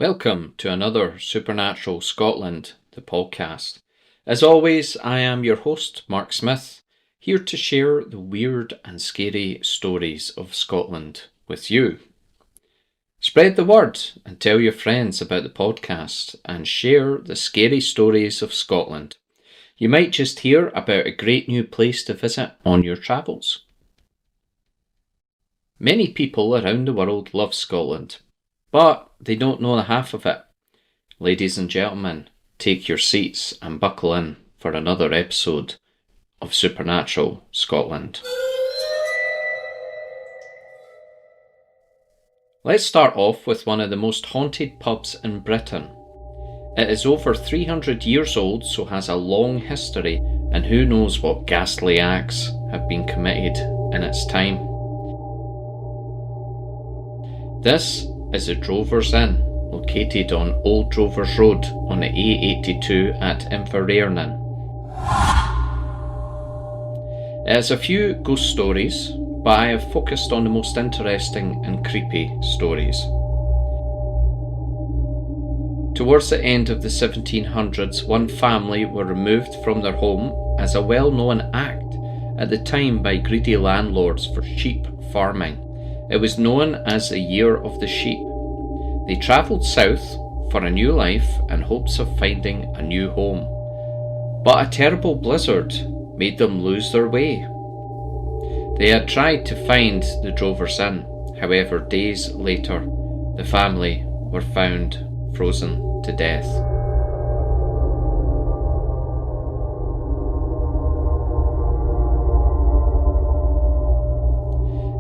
Welcome to another Supernatural Scotland, the podcast. As always, I am your host, Mark Smith, here to share the weird and scary stories of Scotland with you. Spread the word and tell your friends about the podcast and share the scary stories of Scotland. You might just hear about a great new place to visit on your travels. Many people around the world love Scotland, but they don't know the half of it. Ladies and gentlemen, take your seats and buckle in for another episode of Supernatural Scotland. Let's start off with one of the most haunted pubs in Britain. It is over 300 years old, so has a long history, and who knows what ghastly acts have been committed in its time. This is the Drovers Inn, located on Old Drovers Road on the A82 at Inverarnan. It has a few ghost stories, but I have focused on the most interesting and creepy stories. Towards the end of the 1700s, one family were removed from their home as a well-known act at the time by greedy landlords for sheep farming. It was known as the Year of the Sheep. They travelled south for a new life in hopes of finding a new home. But a terrible blizzard made them lose their way. They had tried to find the Drovers Inn, however, days later, the family were found frozen to death.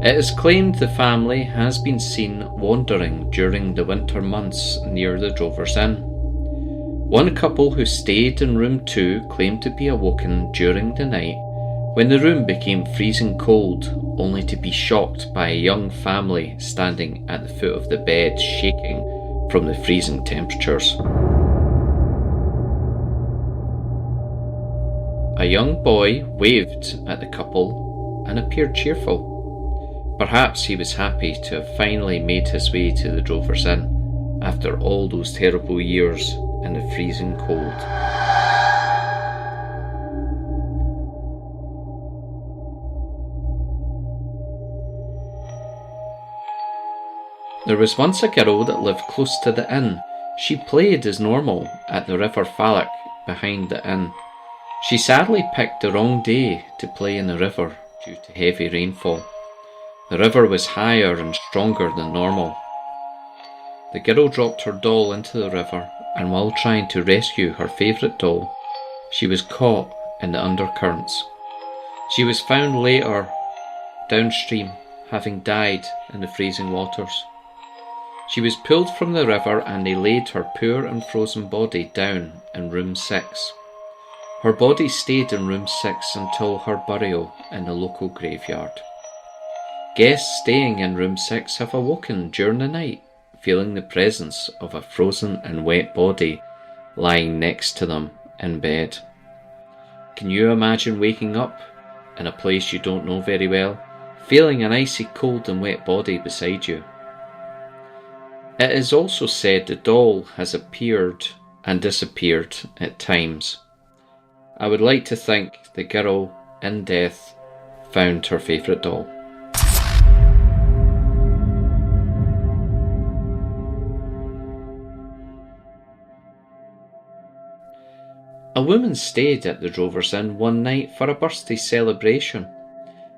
It is claimed the family has been seen wandering during the winter months near the Drovers Inn. One couple who stayed in room 2 claimed to be awoken during the night when the room became freezing cold, only to be shocked by a young family standing at the foot of the bed shaking from the freezing temperatures. A young boy waved at the couple and appeared cheerful. Perhaps he was happy to have finally made his way to the Drovers Inn after all those terrible years in the freezing cold. There was once a girl that lived close to the inn. She played as normal at the River Falloch behind the inn. She sadly picked the wrong day to play in the river due to heavy rainfall. The river was higher and stronger than normal. The girl dropped her doll into the river, and while trying to rescue her favourite doll, she was caught in the undercurrents. She was found later downstream, having died in the freezing waters. She was pulled from the river and they laid her poor and frozen body down in room 6. Her body stayed in room 6 until her burial in the local graveyard. Guests staying in room 6 have awoken during the night, feeling the presence of a frozen and wet body lying next to them in bed. Can you imagine waking up in a place you don't know very well, feeling an icy cold and wet body beside you? It is also said the doll has appeared and disappeared at times. I would like to think the girl in death found her favourite doll. A woman stayed at the Drovers Inn one night for a birthday celebration.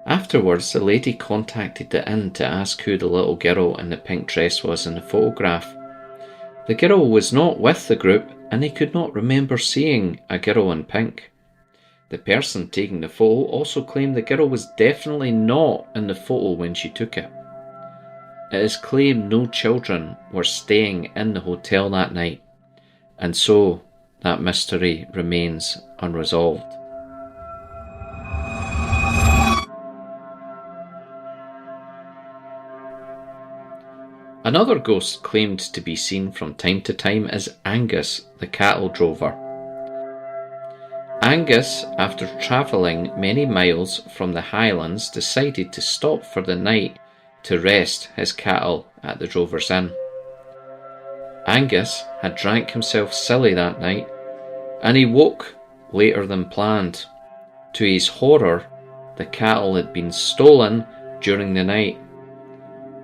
Afterwards, the lady contacted the inn to ask who the little girl in the pink dress was in the photograph. The girl was not with the group and they could not remember seeing a girl in pink. The person taking the photo also claimed the girl was definitely not in the photo when she took it. It is claimed no children were staying in the hotel that night, and so that mystery remains unresolved. Another ghost claimed to be seen from time to time is Angus, the cattle drover. Angus, after travelling many miles from the Highlands, decided to stop for the night to rest his cattle at the Drovers Inn. Angus had drank himself silly that night, and he woke later than planned. To his horror, the cattle had been stolen during the night.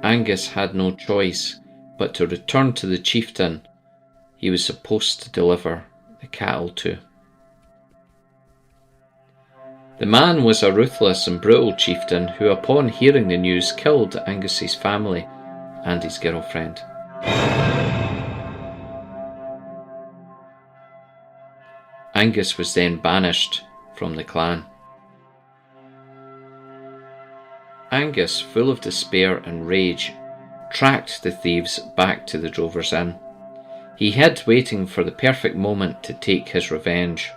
Angus had no choice but to return to the chieftain he was supposed to deliver the cattle to. The man was a ruthless and brutal chieftain who, upon hearing the news, killed Angus's family and his girlfriend. Angus was then banished from the clan. Angus, full of despair and rage, tracked the thieves back to the Drovers Inn. He hid, waiting for the perfect moment to take his revenge.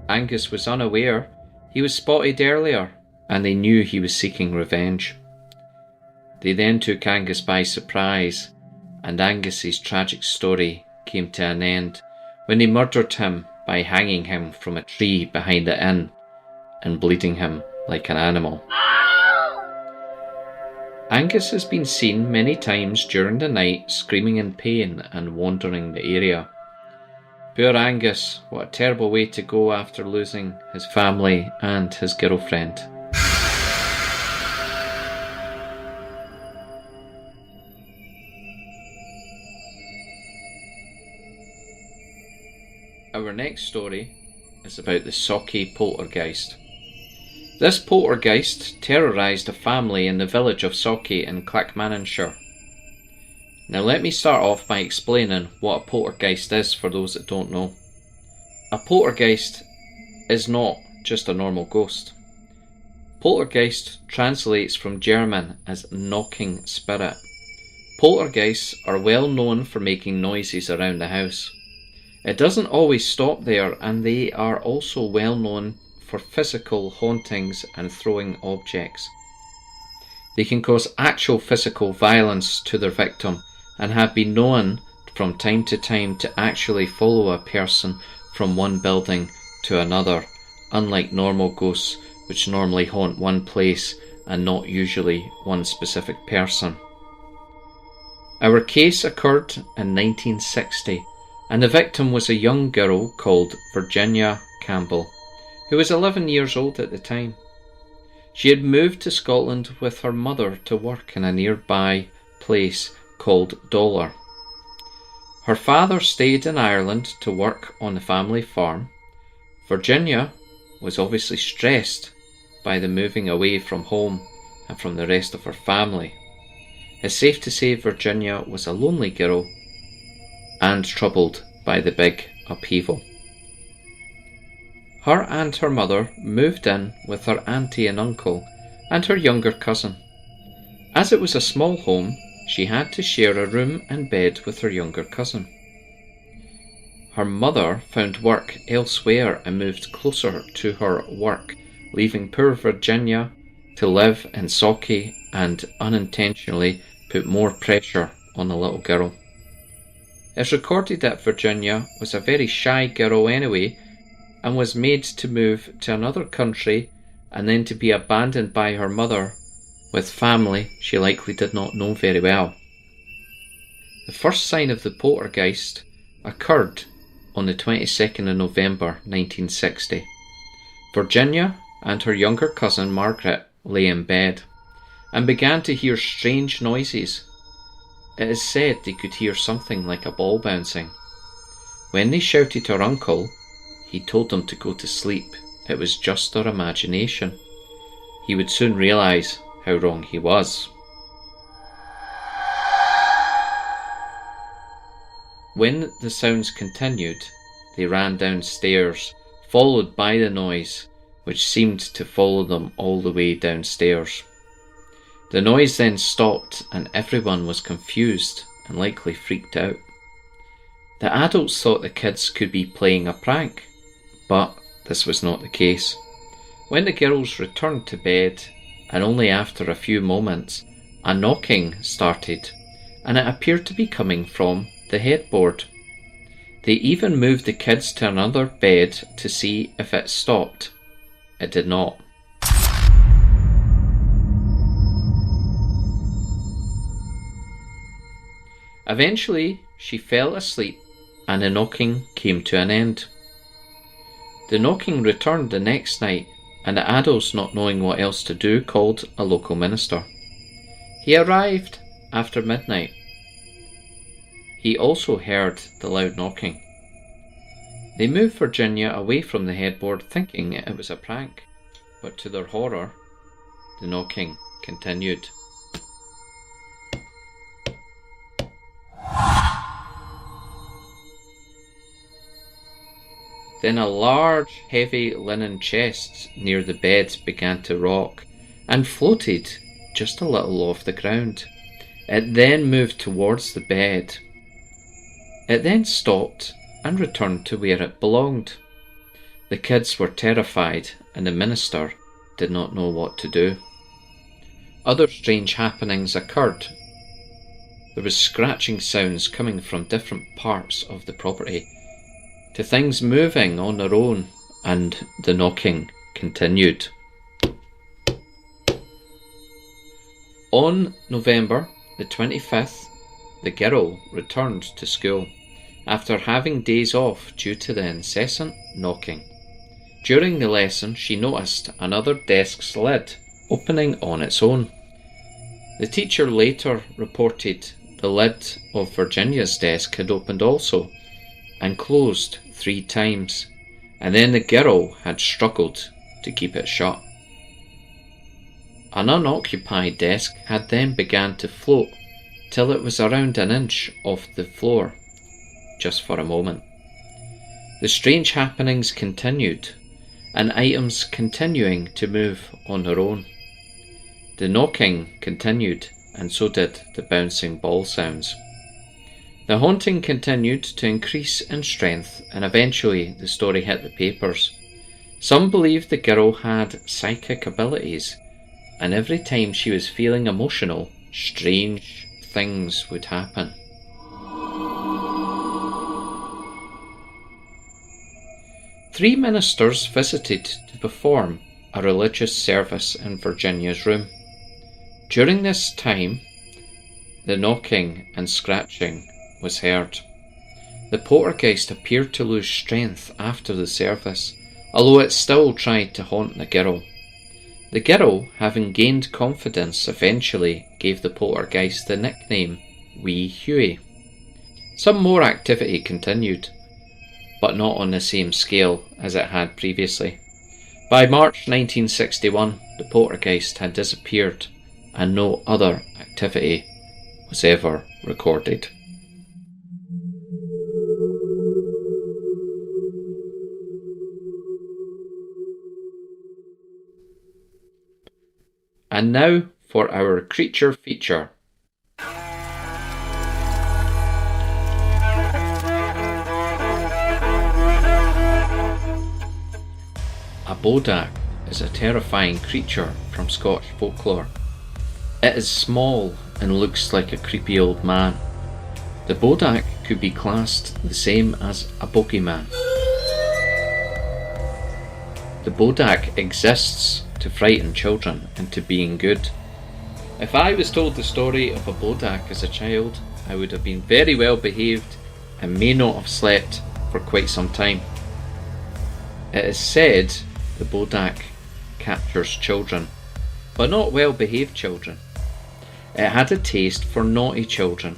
Angus was unaware he was spotted earlier, and they knew he was seeking revenge. They then took Angus by surprise, and Angus's tragic story came to an end when they murdered him by hanging him from a tree behind the inn and bleeding him like an animal. Angus has been seen many times during the night screaming in pain and wandering the area. Poor Angus, what a terrible way to go after losing his family and his girlfriend. Our next story is about the Sauchie Poltergeist. This poltergeist terrorised a family in the village of Sauchie in Clackmannanshire. Now let me start off by explaining what a poltergeist is for those that don't know. A poltergeist is not just a normal ghost. Poltergeist translates from German as knocking spirit. Poltergeists are well known for making noises around the house. It doesn't always stop there, and they are also well known for physical hauntings and throwing objects. They can cause actual physical violence to their victim and have been known from time to time to actually follow a person from one building to another, unlike normal ghosts which normally haunt one place and not usually one specific person. Our case occurred in 1960, and the victim was a young girl called Virginia Campbell, who was 11 years old at the time. She had moved to Scotland with her mother to work in a nearby place called Dollar. Her father stayed in Ireland to work on the family farm. Virginia was obviously stressed by the moving away from home and from the rest of her family. It's safe to say Virginia was a lonely girl and troubled by the big upheaval. Her and her mother moved in with her auntie and uncle and her younger cousin. As it was a small home, she had to share a room and bed with her younger cousin. Her mother found work elsewhere and moved closer to her work, leaving poor Virginia to live in Sauchie and unintentionally put more pressure on the little girl. It's recorded that Virginia was a very shy girl anyway, and was made to move to another country and then to be abandoned by her mother with family she likely did not know very well. The first sign of the poltergeist occurred on the 22nd of November 1960. Virginia and her younger cousin Margaret lay in bed and began to hear strange noises. It is said they could hear something like a ball bouncing. When they shouted her uncle, he told them to go to sleep. It was just their imagination. He would soon realise how wrong he was. When the sounds continued, they ran downstairs, followed by the noise, which seemed to follow them all the way downstairs. The noise then stopped and everyone was confused and likely freaked out. The adults thought the kids could be playing a prank, but this was not the case. When the girls returned to bed, and only after a few moments, a knocking started, and it appeared to be coming from the headboard. They even moved the kids to another bed to see if it stopped. It did not. Eventually, she fell asleep and the knocking came to an end. The knocking returned the next night, and the adults, not knowing what else to do, called a local minister. He arrived after midnight. He also heard the loud knocking. They moved Virginia away from the headboard thinking it was a prank, but to their horror, the knocking continued. Then a large, heavy linen chest near the bed began to rock and floated just a little off the ground. It then moved towards the bed. It then stopped and returned to where it belonged. The kids were terrified and the minister did not know what to do. Other strange happenings occurred. There was scratching sounds coming from different parts of the property, to things moving on their own, and the knocking continued. On November the 25th, the girl returned to school after having days off due to the incessant knocking. During the lesson, she noticed another desk's lid opening on its own. The teacher later reported the lid of Virginia's desk had opened also and closed 3 times, and then the girl had struggled to keep it shut. An unoccupied desk had then begun to float till it was around an inch off the floor, just for a moment. The strange happenings continued, and items continuing to move on their own. The knocking continued, and so did the bouncing ball sounds. The haunting continued to increase in strength, and eventually the story hit the papers. Some believed the girl had psychic abilities, and every time she was feeling emotional, strange things would happen. Three ministers visited to perform a religious service in Virginia's room. During this time, the knocking and scratching was heard. The poltergeist appeared to lose strength after the service, although it still tried to haunt the girl. The girl, having gained confidence, eventually gave the poltergeist the nickname Wee Huey. Some more activity continued, but not on the same scale as it had previously. By March 1961, the poltergeist had disappeared and no other activity was ever recorded. And now for our creature feature. A Bodach is a terrifying creature from Scottish folklore. It is small and looks like a creepy old man. The Bodach could be classed the same as a bogeyman. The Bodach exists to frighten children into being good. If I was told the story of a Bodach as a child, I would have been very well behaved and may not have slept for quite some time. It is said the Bodach captures children, but not well behaved children. It had a taste for naughty children.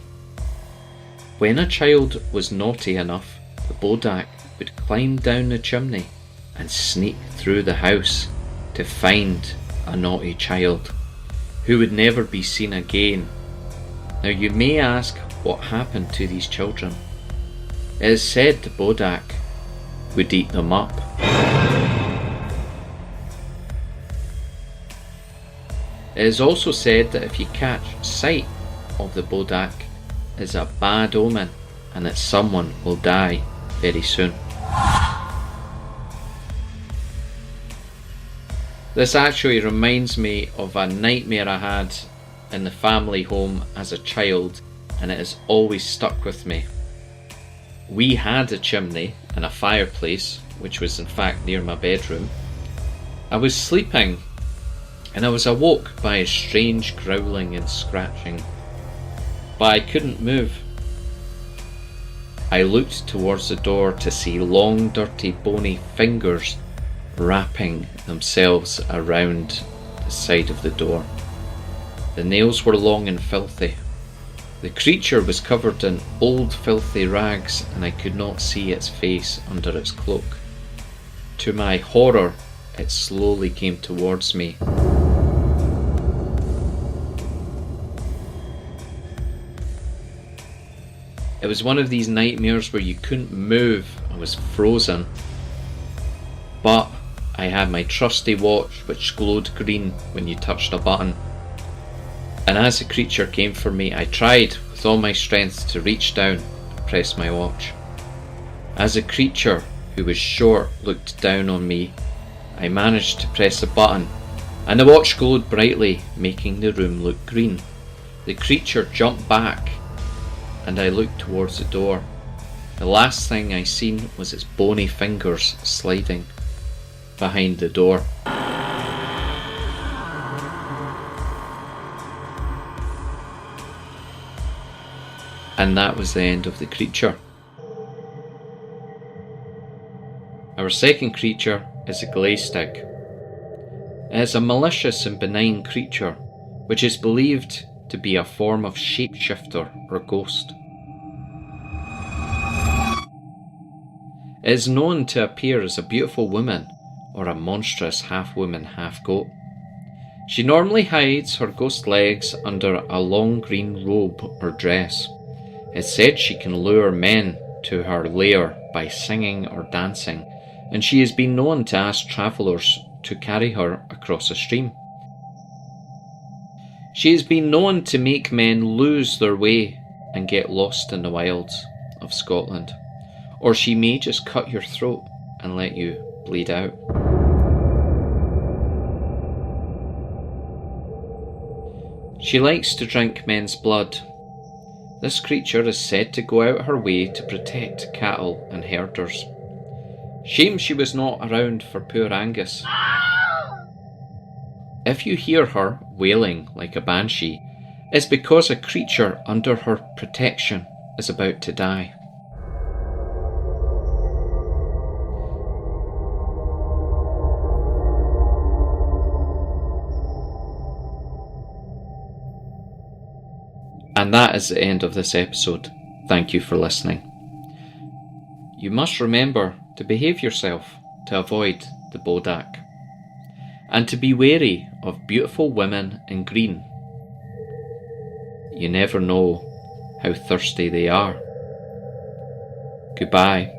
When a child was naughty enough, the Bodach would climb down the chimney and sneak through the house to find a naughty child who would never be seen again. Now you may ask what happened to these children. It is said the Bodach would eat them up. It is also said that if you catch sight of the Bodach, it's a bad omen and that someone will die very soon. This actually reminds me of a nightmare I had in the family home as a child, and it has always stuck with me. We had a chimney and a fireplace, which was in fact near my bedroom. I was sleeping and I was awoke by a strange growling and scratching, but I couldn't move. I looked towards the door to see long, dirty, bony fingers wrapping themselves around the side of the door. The nails were long and filthy. The creature was covered in old, filthy rags, and I could not see its face under its cloak. To my horror, it slowly came towards me. It was one of these nightmares where you couldn't move and was frozen. But I had my trusty watch which glowed green when you touched a button. And as the creature came for me, I tried with all my strength to reach down and press my watch. As the creature, who was short, looked down on me, I managed to press the button, and the watch glowed brightly, making the room look green. The creature jumped back, and I looked towards the door. The last thing I seen was its bony fingers sliding behind the door. And that was the end of the creature. Our second creature is a Glaistig. It is a malicious and benign creature, which is believed to be a form of shapeshifter or ghost. It is known to appear as a beautiful woman or a monstrous half-woman, half-goat. She normally hides her ghost legs under a long green robe or dress. It's said she can lure men to her lair by singing or dancing, and she has been known to ask travellers to carry her across a stream. She has been known to make men lose their way and get lost in the wilds of Scotland, or she may just cut your throat and let you bleed out. She likes to drink men's blood. This creature is said to go out her way to protect cattle and herders. Shame she was not around for poor Angus. If you hear her wailing like a banshee, it's because a creature under her protection is about to die. And that is the end of this episode. Thank you for listening. You must remember to behave yourself to avoid the Bodach, and to be wary of beautiful women in green. You never know how thirsty they are. Goodbye.